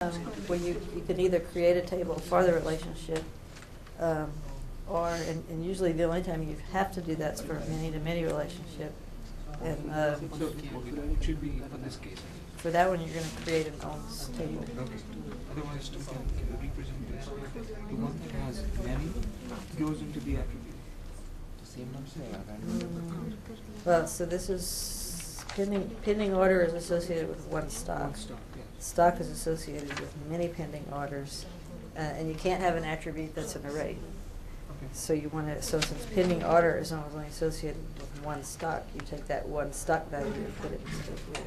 Where you can either create a table for the relationship, and usually the only time you have to do that's for a many-to-many relationship. And So it should be for this case. for that one, you're going to create an owns table. Okay. Otherwise, we can represent this. The one that has many goes into the attribute. Well, so this is pending order is associated with one stock. One stock, yeah. Stock is associated with many pending orders, and you can't have an attribute that's an array. Okay. So you want to, so since pending order is only associated with one stock, you take that one stock value and put it in stock.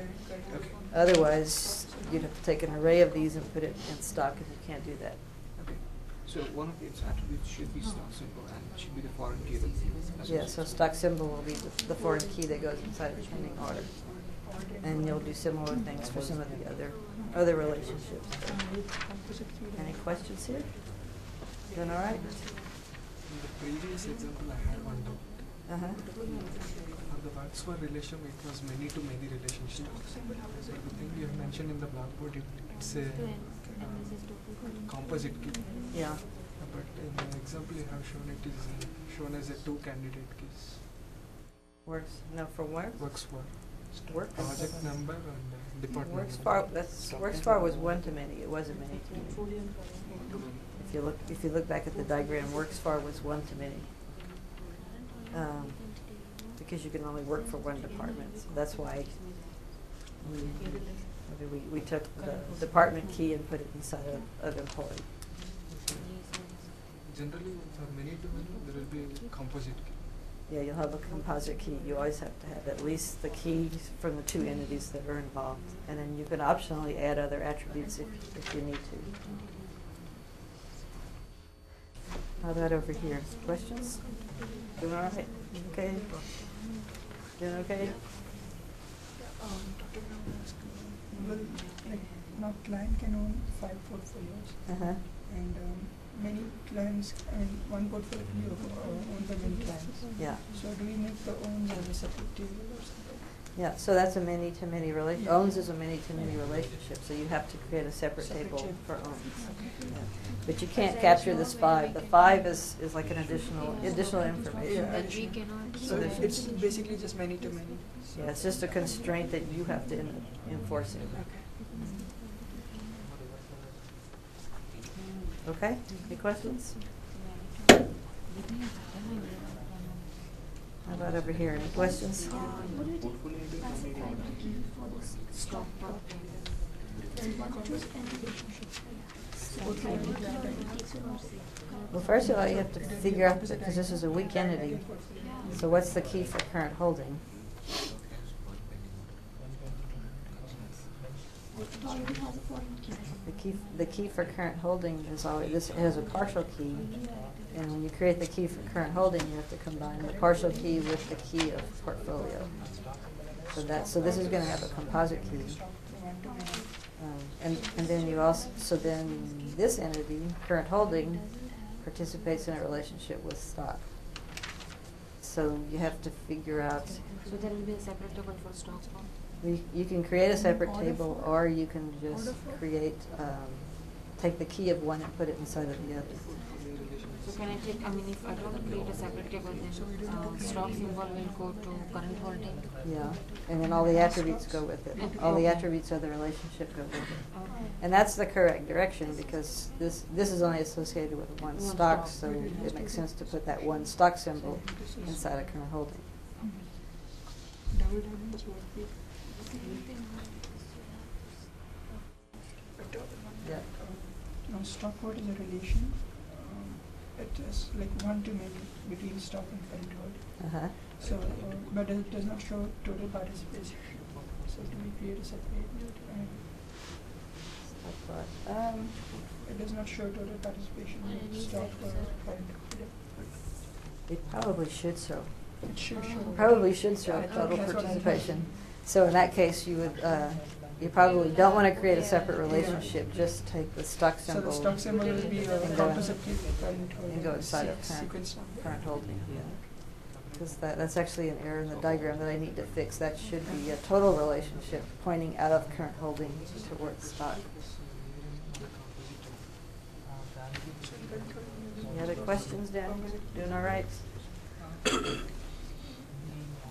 Okay. Otherwise, you'd have to take an array of these and put it in stock, and you can't do that. Okay. So one of its attributes should be stock symbol and it should be the foreign key that Yeah, so stock symbol will be the foreign key that goes inside of the pending order. And you'll do similar things for some of the other relationships. Any questions here? Doing all right? In the previous example, I had one doubt. Uh-huh. For the works for relation, it was many-to-many relationship. So the thing you have mentioned in the blackboard, it's a composite key. Yeah. But in the example you have shown, it is shown as a two candidate keys. Works, no, for where? Works for Works. project number and department Works number. Works far was one to many, it wasn't many to many. If you look back at the diagram, works far was one to many. Because you can only work for one department, so that's why we took the department key and put it inside of employee. Generally, for many-to-many, there will be a composite key. Yeah, you'll have a composite key. You always have to have at least the keys from the two entities that are involved. And then you can optionally add other attributes if you need to. How about over here? Questions? Doing all right? Okay? Doing okay? Well, like now client can own 5 portfolios, Uh-huh. and many clients, one portfolio own the many clients. Yeah. So do we make the owns as a separate table or something? Yeah, so that's a many-to-many relationship. Yeah. Owns is a many-to-many relationship, so you have to create a separate table for owns. Yeah. But you can't capture this 5. The 5 is like an additional information. Yeah, That we cannot. So it's basically just many-to-many. Yeah, it's just a constraint that you have to enforce it. Okay, any questions? How about over here, any questions? Well, first of all, you have to figure out, because this is a weak entity, so what's the key for current holding? The key for current holding is always, this has a partial key, and when you create the key for current holding, you have to combine the partial key with the key of portfolio. So this is going to have a composite key, and then you also, so then this entity, current holding, participates in a relationship with stock. So you have to figure out. So there will be a separate table for stocks. You can create a separate table, or you can just create, take the key of one and put it inside of the other. So can I take, if I don't create a separate table, then stock symbol will go to current holding? Yeah, and then all the attributes go with it. All the attributes of the relationship go with it. And that's the correct direction, because this is only associated with one stock, so it makes sense to put that one stock symbol inside of current holding. Double diamonds would be. Yeah. Now stock what is a relation? It is like one to many between stock and current hold. Uh-huh. So, but it does not show total participation. So do we create a separate? It does not show total participation in stock or current hold. It probably should show. It should show. Probably should show Yeah, total that's what I thought. participation. So in that case, you would, you probably don't want to create a separate relationship. Just take the stock So symbol. the stock symbol will be And go- composite key current holding. and go inside of sequence number. current holding. Yeah. Because that's actually an error in the diagram that I need to fix. That should be a total relationship pointing out of current holding towards stock. questions down here? Doing all right?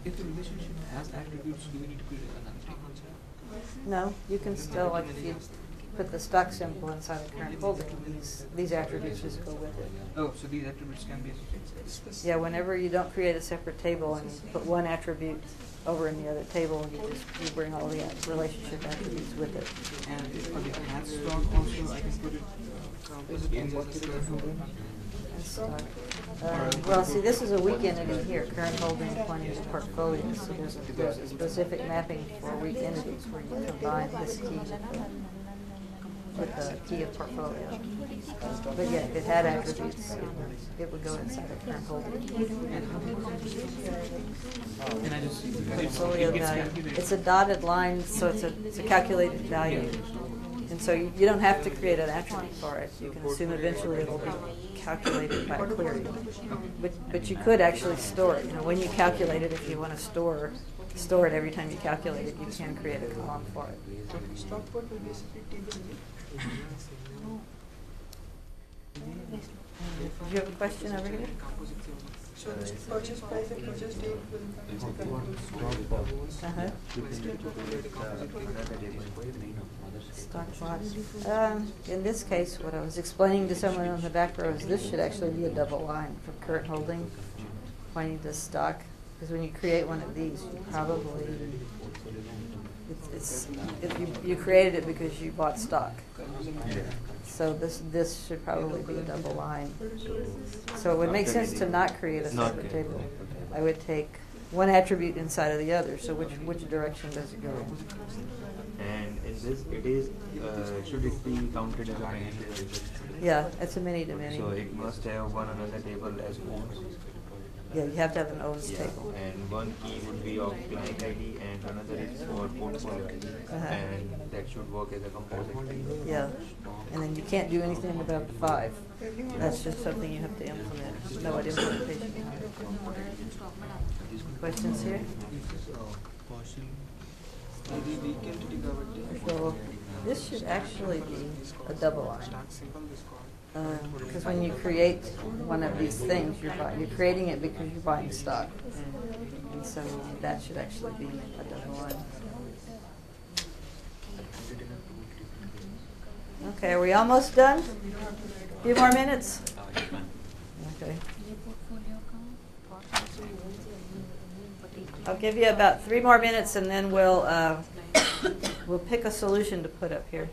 If the relationship has attributes, do we need to create another table? No, you can still, like if you put the stock symbol inside the current holding, these attributes just go with it. Oh, so these attributes can be associated. Yeah, whenever you don't create a separate table and you put one attribute over in the other table, you bring all the relationship attributes with it. And on the add stock also, I can put it in what the current holding. And stock. Well, see, this is a weak entity here, current holding pointing to portfolio. So there's a specific mapping for weak entities where you combine this key with the key of portfolio. But yeah, if it had attributes, it would go inside the current holding. And I just Portfolio it gets value. calculated. It's a dotted line, so it's a calculated value. And so you don't have to create an attribute for it. You can assume eventually it will be calculated by a query. But you could actually store it. You know, when you calculate it, if you want to store it every time you calculate it, you can create a column for it. Stock quote will basically table name. Do you have a question over here? So this purchase price and purchase date will come Uh-huh. Stock lot. In this case, what I was explaining to someone on the back row is this should actually be a double line from current holding pointing to stock. Because when you create one of these, you probably you created it because you bought stock. So this should probably be a double line. So it would make sense to not create a separate table. I would take one attribute inside of the other. So which direction does it go in? And in this, it is should it be counted as a many table? Yeah, it's a many to many. So it must have one another table as owns. Yeah, you have to have an owns Yeah. table. And one key would be of client ID, and another is for portfolio ID, and that should work as a composite table. Yeah, and then you can't do anything about the 5. That's just something you have to implement. No implementation. Questions here? The weak entity covered. So this should actually be a double line. Stock symbol is called. Because when you create one of these things, you're creating it because you're buying stock. And so that should actually be a double line. Okay, are we almost done? A few more minutes? Okay. I'll give you about 3 more minutes and then we'll pick a solution to put up here.